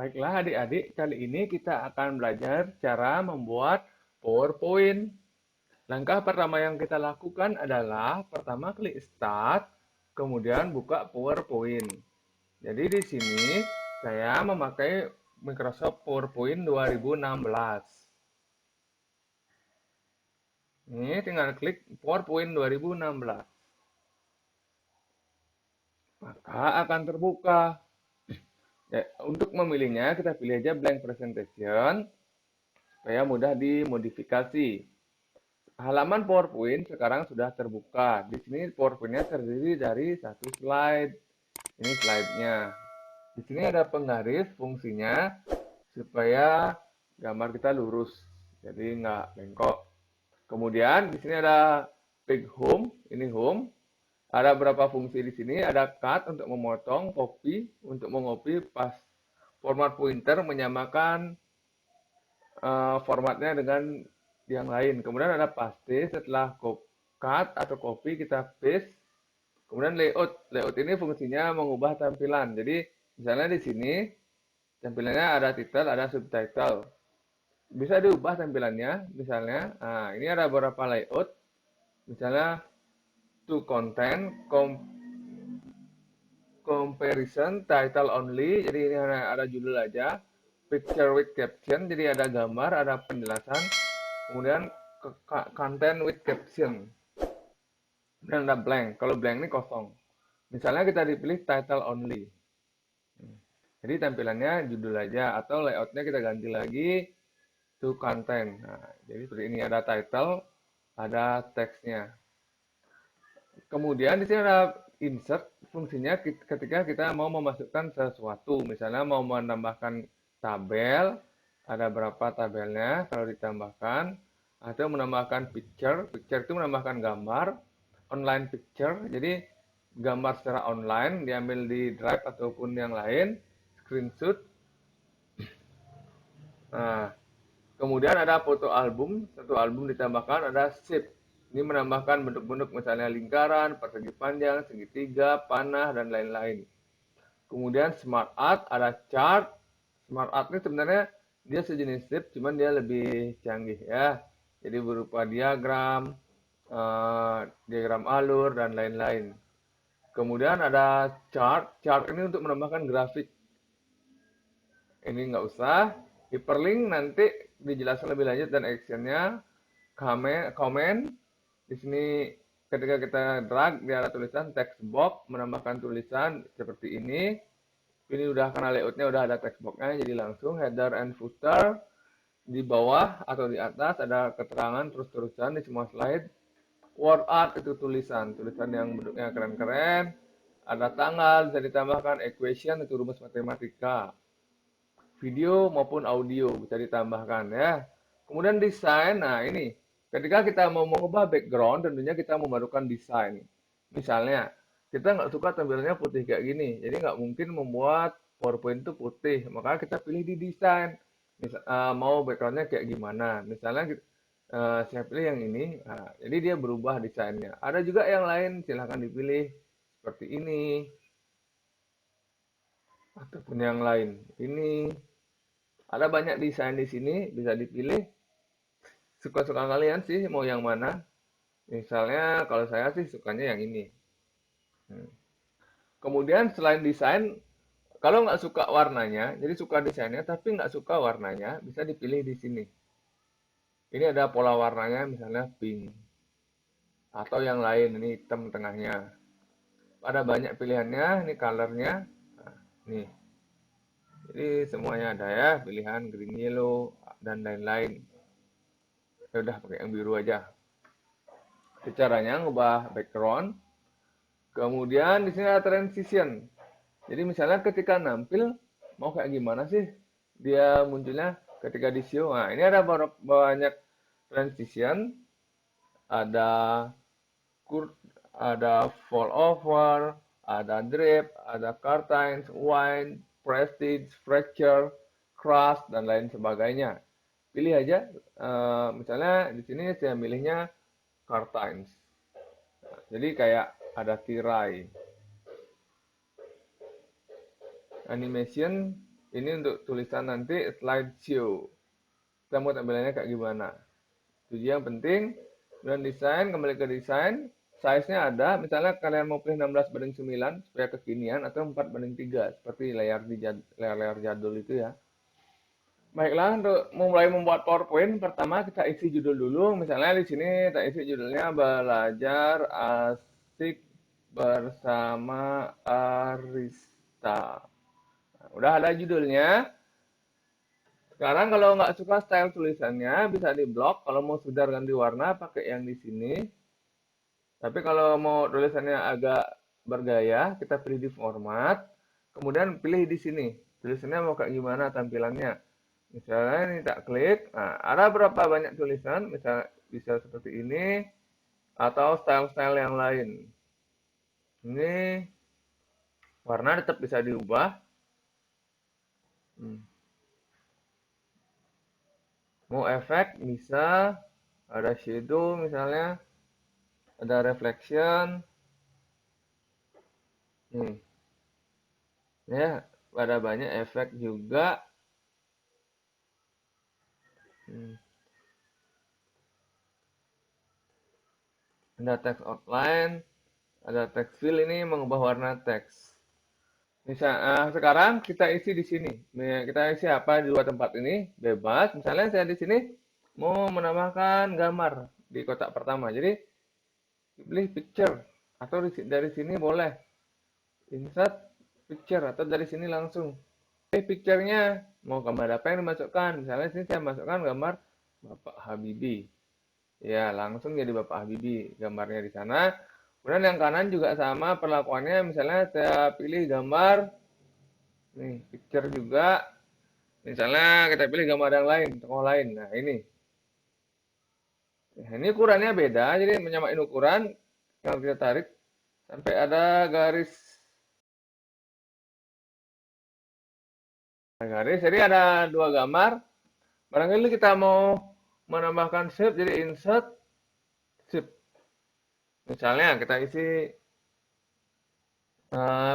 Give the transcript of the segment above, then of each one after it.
Baiklah adik-adik, kali ini kita akan belajar cara membuat PowerPoint. Langkah pertama yang kita lakukan adalah pertama klik Start, kemudian buka PowerPoint. Jadi di sini saya memakai Microsoft PowerPoint 2016. Ini tinggal klik PowerPoint 2016. Maka akan terbuka. Ya, untuk memilihnya kita pilih aja blank presentation supaya mudah dimodifikasi. Halaman PowerPoint sekarang sudah terbuka. Di sini PowerPoint-nya terdiri dari satu slide. Ini slide-nya. Di sini ada penggaris fungsinya supaya gambar kita lurus. Jadi nggak bengkok. Kemudian di sini ada page home. Ini home. Ada beberapa fungsi di sini. Ada cut untuk memotong, copy untuk mengopi pas format pointer menyamakan formatnya dengan yang lain. Kemudian ada paste, setelah cut atau copy kita paste. Kemudian layout. Layout ini fungsinya mengubah tampilan. Jadi misalnya di sini tampilannya ada title, ada subtitle. Bisa diubah tampilannya, misalnya. Nah, ini ada beberapa layout. Misalnya to content, comparison, title only. Jadi ini ada judul aja. Picture with caption, jadi ada gambar, ada penjelasan. Kemudian content with caption. Dan ada blank. Kalau blank ini kosong. Misalnya kita dipilih title only. Jadi tampilannya judul aja atau layoutnya kita ganti lagi to content. Nah, jadi seperti ini ada title, ada teksnya. Kemudian di sini ada insert, fungsinya ketika kita mau memasukkan sesuatu. Misalnya mau menambahkan tabel, ada berapa tabelnya kalau ditambahkan, atau menambahkan picture. Picture itu menambahkan gambar, online picture. Jadi gambar secara online diambil di Drive ataupun yang lain, screenshot. Nah, kemudian ada foto album, satu album ditambahkan ada shape. Ini menambahkan bentuk-bentuk misalnya lingkaran, persegi panjang, segitiga, panah, dan lain-lain. Kemudian smart art, ada chart. Smart art ini sebenarnya dia sejenis shape, cuman dia lebih canggih ya. Jadi berupa diagram, diagram alur, dan lain-lain. Kemudian ada chart. Chart ini untuk menambahkan grafik. Ini nggak usah. Hyperlink nanti dijelaskan lebih lanjut dan actionnya. Comment. Di sini ketika kita drag dia ada tulisan text box menambahkan tulisan seperti ini. Ini udah karena layoutnya udah ada text boxnya jadi langsung header and footer di bawah atau di atas ada keterangan terus-terusan di semua slide. Word art itu tulisan yang bentuknya keren-keren. Ada tanggal bisa ditambahkan equation itu rumus matematika. Video maupun audio bisa ditambahkan ya. Kemudian desain, nah ini ketika kita mau mengubah background tentunya kita memerlukan desain. Misalnya kita nggak suka tampilannya putih kayak gini, jadi nggak mungkin membuat PowerPoint itu putih, maka kita pilih di desain. Mau backgroundnya kayak gimana? Misalnya saya pilih yang ini, nah, jadi dia berubah desainnya. Ada juga yang lain, silahkan dipilih seperti ini ataupun yang lain. Ini ada banyak desain di sini, bisa dipilih. Suka-suka kalian sih mau yang mana. Misalnya kalau saya sih sukanya yang ini. Kemudian selain desain, kalau nggak suka warnanya, jadi suka desainnya tapi nggak suka warnanya, bisa dipilih di sini. Ini ada pola warnanya, misalnya pink. Atau yang lain, ini hitam tengahnya. Ada banyak pilihannya, ini colornya. Nah, nih. Jadi semuanya ada ya, pilihan green, yellow, dan lain-lain. Ya udah pakai yang biru aja. Caranya ngubah background. Kemudian di sini ada transition. Jadi misalnya ketika nampil mau kayak gimana sih dia munculnya ketika di show. Nah, ini ada banyak transition, ada ada fall over, ada drip, ada curtains, wine, prestige, fracture, crush dan lain sebagainya. Pilih aja, misalnya di sini saya milihnya curtains. Jadi kayak ada tirai. Animation, Ini untuk tulisan nanti slideshow. Kita mau tampilannya kayak gimana. Jadi yang penting, dan desain, kembali ke desain, size-nya ada, misalnya kalian mau pilih 16:9 supaya kekinian, atau 4:3 seperti layar jadul itu ya. Baiklah, untuk mulai membuat PowerPoint, pertama kita isi judul dulu. Misalnya di sini kita isi judulnya belajar asik bersama Arista. Nah, udah ada judulnya. Sekarang kalau nggak suka style tulisannya, bisa di blok. Kalau mau sekedar ganti warna, pakai yang di sini. Tapi kalau mau tulisannya agak bergaya, kita pilih di format. Kemudian pilih di sini. Tulisannya mau kayak gimana tampilannya. Misalnya ini tak klik. Nah, ada berapa banyak tulisan. Misalnya bisa seperti ini. Atau style-style yang lain. Ini warna tetap bisa diubah. Mau efek bisa. Ada shadow misalnya. Ada reflection. Ya, ada banyak efek juga. Ada text outline, ada text fill ini mengubah warna teks. Sekarang kita isi di sini. Kita isi apa di dua tempat ini? Bebas. Misalnya saya di sini mau menambahkan gambar di kotak pertama. Jadi pilih picture atau dari sini boleh insert picture atau dari sini langsung. Picture-nya mau gambar apa yang dimasukkan? Misalnya sini saya masukkan gambar Bapak Habibie. Ya, langsung jadi Bapak Habibie gambarnya di sana. Kemudian yang kanan juga sama perlakuannya. Misalnya saya pilih gambar, nih, picture juga. Misalnya kita pilih gambar yang lain, tokoh lain. Nah, ini. Nah, ini ukurannya beda, jadi menyamain ukuran. Kalau kita tarik, sampai ada garis. Jadi ada dua gambar. Barangkali kita mau menambahkan shape, jadi insert shape. Misalnya kita isi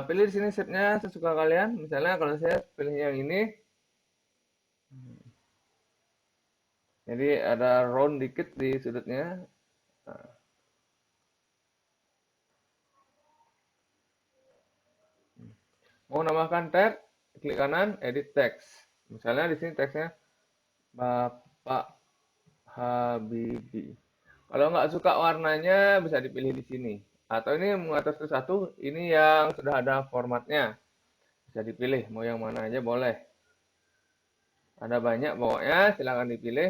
pilih di sini shape-nya sesuka kalian. Misalnya kalau saya pilih yang ini, jadi ada round dikit di sudutnya. Nah, mau nambahkan tab, klik kanan, edit text. Misalnya di sini teksnya Bapak Habibie. Kalau nggak suka warnanya bisa dipilih di sini. Atau ini mengatur satu, ini yang sudah ada formatnya. Bisa dipilih, mau yang mana aja boleh. Ada banyak pokoknya, silahkan dipilih.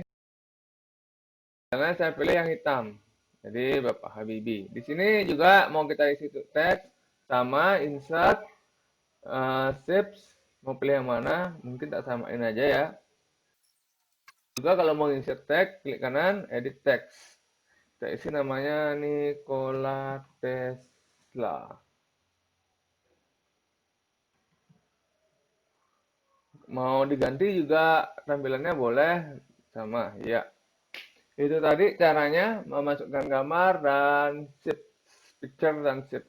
Karena saya pilih yang hitam. Jadi Bapak Habibie. Di sini juga mau kita isi teks sama insert shapes. Mau pilih yang mana? Mungkin tak samain aja ya. Juga kalau mau insert teks, klik kanan, edit text. Kita isi namanya Nikola Tesla. Mau diganti juga tampilannya boleh sama ya. Itu tadi caranya memasukkan gambar dan shape, picture dan shape.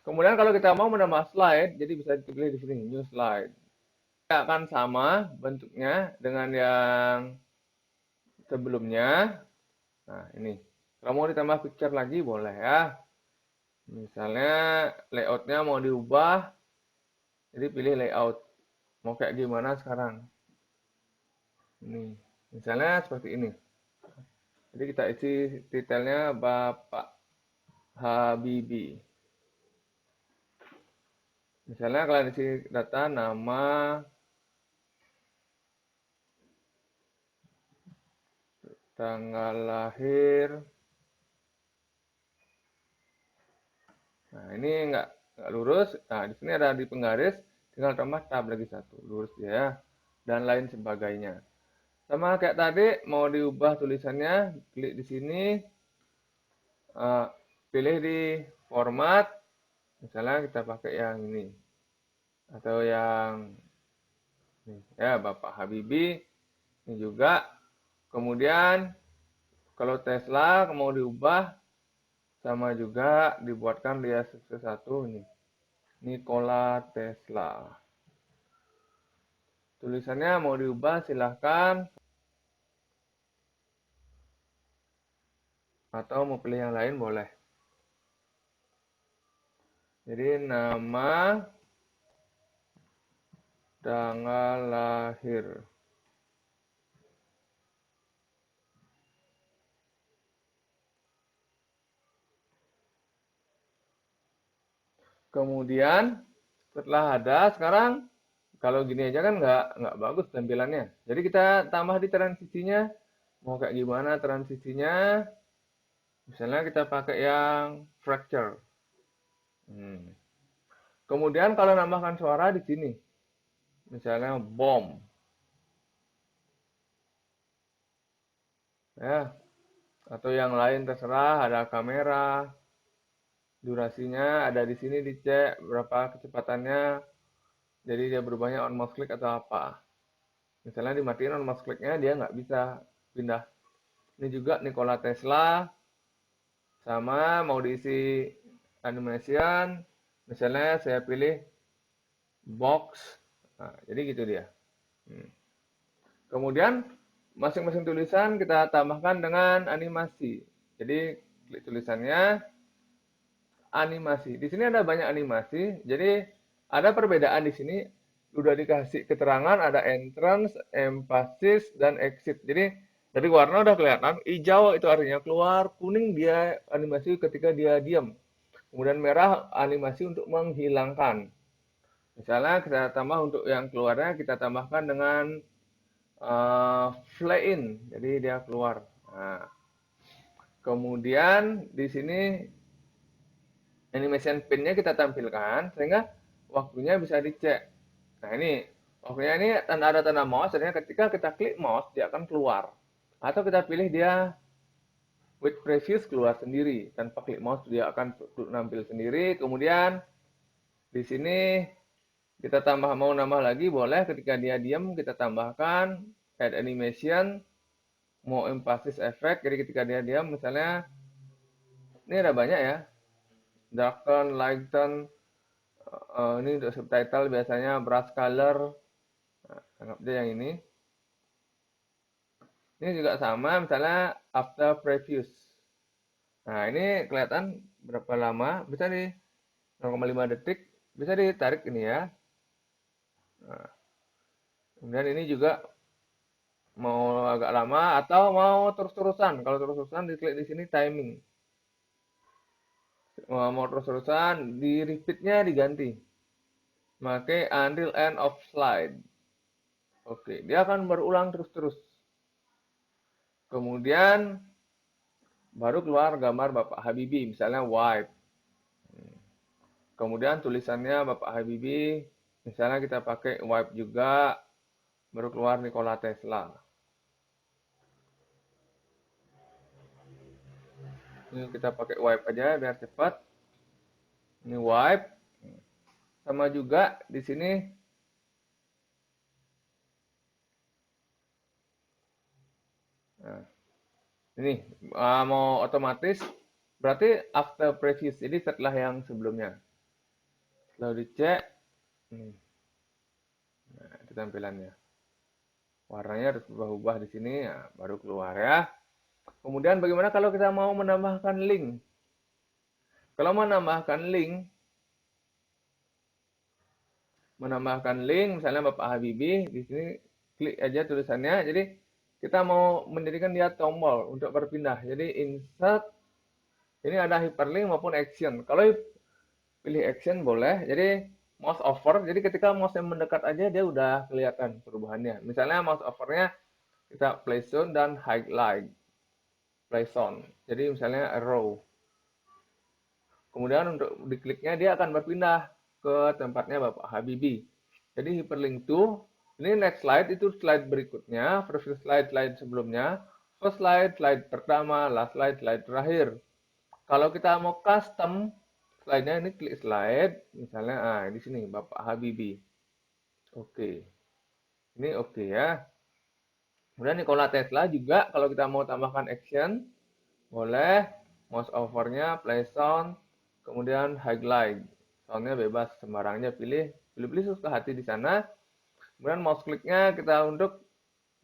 Kemudian kalau kita mau menambah slide, jadi bisa dipilih di sini, new slide. Kita akan sama bentuknya dengan yang sebelumnya. Nah, ini. Kalau mau ditambah picture lagi, boleh ya. Misalnya layoutnya mau diubah, jadi pilih layout. Mau kayak gimana sekarang? Ini. Misalnya seperti ini. Jadi kita isi detailnya Bapak Habibie. Misalnya kalian isi data nama, tanggal lahir. Nah, ini nggak lurus. Nah, di sini ada di penggaris, tinggal tambah tab lagi satu, lurus ya, dan lain sebagainya. Sama kayak tadi, mau diubah tulisannya, klik di sini, pilih di format, misalnya kita pakai yang ini, atau yang ini, ya Bapak Habibie, ini juga. Kemudian kalau Tesla mau diubah, sama juga dibuatkan dia satu ini, Nikola Tesla. Tulisannya mau diubah silahkan, atau mau pilih yang lain boleh. Jadi nama tanggal lahir. Kemudian setelah ada, sekarang kalau gini aja kan nggak bagus tampilannya. Jadi kita tambah di transisinya. Mau kayak gimana transisinya? Misalnya kita pakai yang fracture. Hmm. Kemudian kalau nambahkan suara di sini, misalnya bomb, ya, atau yang lain terserah. Ada kamera, durasinya ada di sini dicek berapa kecepatannya. Jadi dia berubahnya on mouse click atau apa. Misalnya dimatiin on mouse clicknya dia nggak bisa pindah. Ini juga Nikola Tesla, sama mau diisi animation. Misalnya saya pilih box. Nah, jadi gitu dia. Hmm. Kemudian masing-masing tulisan kita tambahkan dengan animasi. Jadi klik tulisannya, animasi. Di sini ada banyak animasi. Jadi ada perbedaan di sini. Udah dikasih keterangan ada entrance, emphasis, dan exit. Jadi dari warna udah kelihatan. Hijau itu artinya keluar, kuning dia animasi ketika dia diam. Kemudian merah animasi untuk menghilangkan. Misalnya kita tambah untuk yang keluarnya kita tambahkan dengan fly in, jadi dia keluar. Nah, kemudian di sini animation pin-nya kita tampilkan sehingga waktunya bisa dicek. Nah ini waktunya ini tanda ada tanda mouse, artinya ketika kita klik mouse dia akan keluar. Atau kita pilih dia with previous keluar sendiri, tanpa klik mouse dia akan nampil sendiri. Kemudian di sini kita tambah mau nambah lagi boleh, ketika dia diam kita tambahkan add animation, mau emphasis effect. Jadi ketika dia diam misalnya ini ada banyak ya, darken, lighten, ini untuk subtitle biasanya brush color. Nah, anggap aja yang ini. Ini juga sama, misalnya after previous. Nah, ini kelihatan berapa lama, bisa di 0,5 detik, bisa ditarik ini ya. Nah, kemudian ini juga mau agak lama atau mau terus-terusan. Kalau terus-terusan diklik di sini timing. Mau terus-terusan di repeatnya diganti. Pakai until end of slide. Oke, dia akan berulang terus-terus. Kemudian baru keluar gambar Bapak Habibie, misalnya wipe. Kemudian tulisannya Bapak Habibie, misalnya kita pakai wipe juga, baru keluar Nikola Tesla. Ini kita pakai wipe aja biar cepat. Ini wipe. Sama juga di sini. Nah, ini mau otomatis berarti after previous, jadi setelah yang sebelumnya. Setelah dicek, nah, itu tampilannya. Warnanya harus berubah-ubah di sini, ya, baru keluar ya. Kemudian bagaimana kalau kita mau menambahkan link? Kalau menambahkan link, misalnya Bapak Habibie, di sini klik aja tulisannya. Jadi kita mau mendirikan dia tombol untuk berpindah. Jadi insert, ini ada hyperlink maupun action. Kalau pilih action boleh. Jadi mouse over, jadi ketika mouse yang mendekat aja dia udah kelihatan perubahannya. Misalnya mouse overnya kita play zone dan highlight, play zone. Jadi misalnya arrow. Kemudian untuk dikliknya dia akan berpindah ke tempatnya Bapak Habibie. Jadi hyperlink to, ini next slide itu slide berikutnya, previous slide, slide sebelumnya, first slide, slide pertama, last slide, slide terakhir. Kalau kita mau custom slide-nya, ini klik slide, misalnya di sini Bapak Habibie. Oke. Ini oke ya. Kemudian Nikola Tesla juga kalau kita mau tambahkan action, boleh mouse overnya play sound, kemudian highlight. Soundnya bebas, sembarangnya pilih suka hati di sana. Kemudian mouse kliknya kita untuk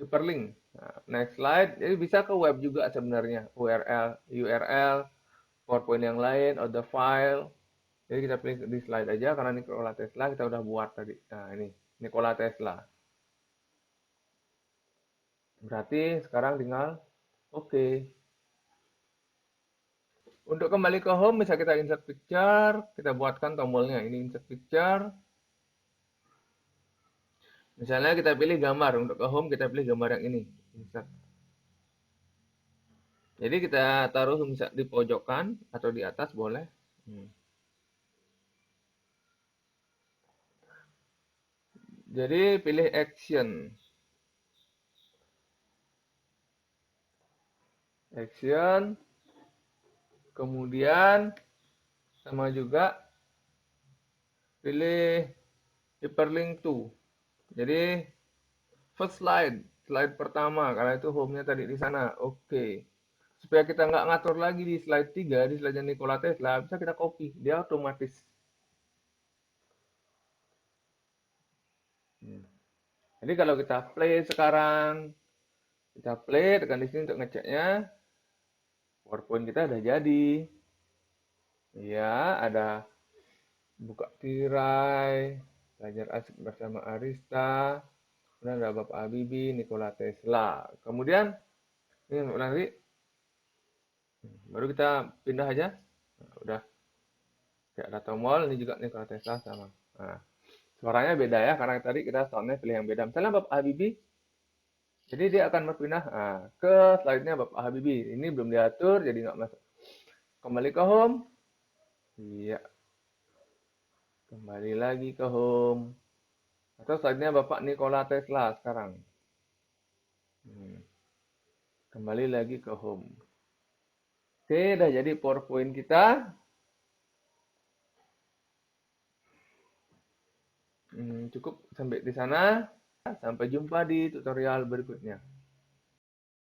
hyperlink. Nah, next slide. Jadi bisa ke web juga sebenarnya. URL, PowerPoint yang lain, other file. Jadi kita pilih di slide aja karena Nikola Tesla kita udah buat tadi. Nah ini Nikola Tesla. Berarti sekarang tinggal oke. Untuk kembali ke home bisa kita insert picture. Kita buatkan tombolnya. Ini insert picture. Misalnya kita pilih gambar. Untuk ke home kita pilih gambar yang ini. Insert. Jadi kita taruh bisa di pojokan atau di atas boleh. Jadi pilih action. Action. Kemudian sama juga pilih hyperlink to. Jadi first slide, slide pertama karena itu home-nya tadi di sana. Oke. Supaya kita nggak ngatur lagi di slide 3, di slide Nikola Tesla, bisa kita copy. Dia otomatis. Jadi kalau kita play sekarang, kita play, tekan di sini untuk ngeceknya. PowerPoint kita udah jadi. Ya, ada buka tirai, belajar asik bersama Arista, kemudian ada Bapak Habibie, Nikola Tesla. Kemudian, ini nanti baru kita pindah aja. Nah, udah kayak ada tombol, ini juga Nikola Tesla sama. Nah, suaranya beda ya, karena tadi kita soundnya pilih yang beda. Misalnya Bapak Habibie, jadi dia akan berpindah ke slide-nya Bapak Habibie. Ini belum diatur, jadi nggak masuk. Kembali ke home. Iya, kembali lagi ke home. Atau slide-nya Bapak Nikola Tesla sekarang. Kembali lagi ke home. Oke, udah jadi PowerPoint kita. Cukup sampai di sana. Sampai jumpa di tutorial berikutnya.